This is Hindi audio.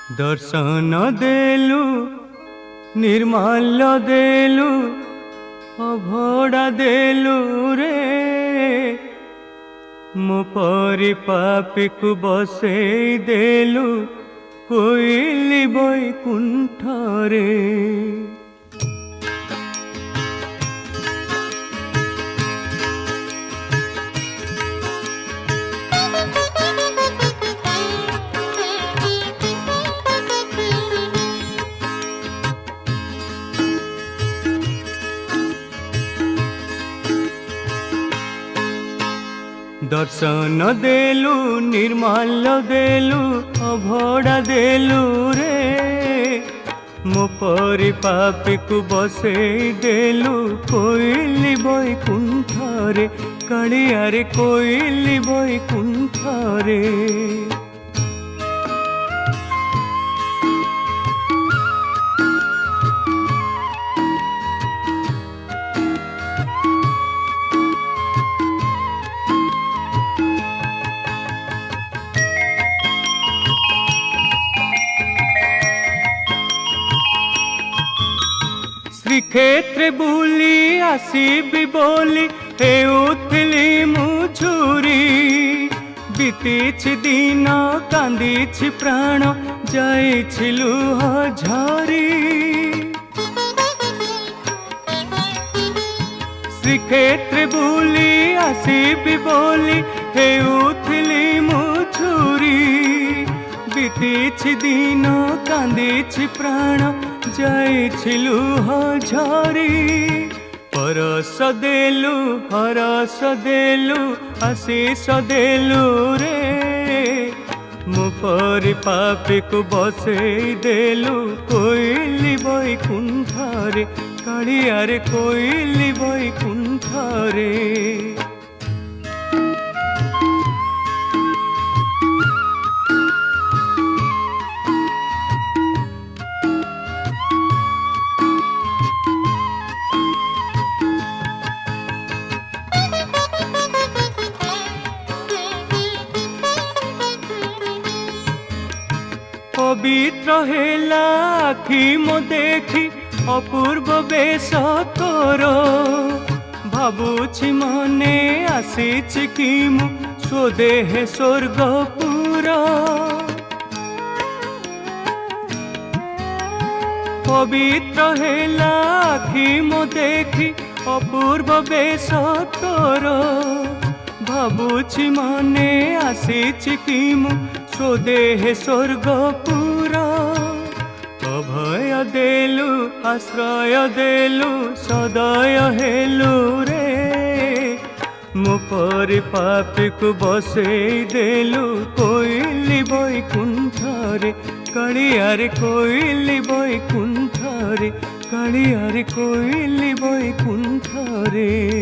दर्शन देलु निर्मल देलु अभड़ा देलु रे मो परी पापी को बसई देलु कोइली बैकुंठ रे। दर्शन देलु निर्मल देलु अभड़ा देलु रे मो परी पापी को बसई देलु कोइली बैकुंठ रे कालिया रे कोइली बैकुंठ रे। श्रीक्षेत्र बुली आसीबी बोली हेउथिली मुझुरी बीतीछि दिन कांदीछि प्राण जाइछि लुह झरी। श्रीक्षेत्र बुली आसीबी बोली हेउथिली मुझुरी बीतीछि दिन कांदीछि प्राण जाइछि लुह झरी। परस देलु हरस देलु आशीष देलु रे मो परी पापी को बसई देलु कोइली बैकुंठ रे कालिया रे कोइली बैकुंठ रे। पवित्र हेला आखि मो देखी अपूर्व बेश तोर भाबुछि मने आसीछि कि मु स्वदेह स्वर्गपुर। पवित्र हेला आखि मो देखी अपूर्व बेश तोर भाबुछि मने आसीछि कि मु स्वदेह स्वर्गपुर। अभय देलु आश्रय देलु सदय हेलु रे मो परी पापी को बसई देलु कोइली बैकुंठ रे कालिया रे कोइली बैकुंठ रे कालिया रे कोइली बैकुंठ रे।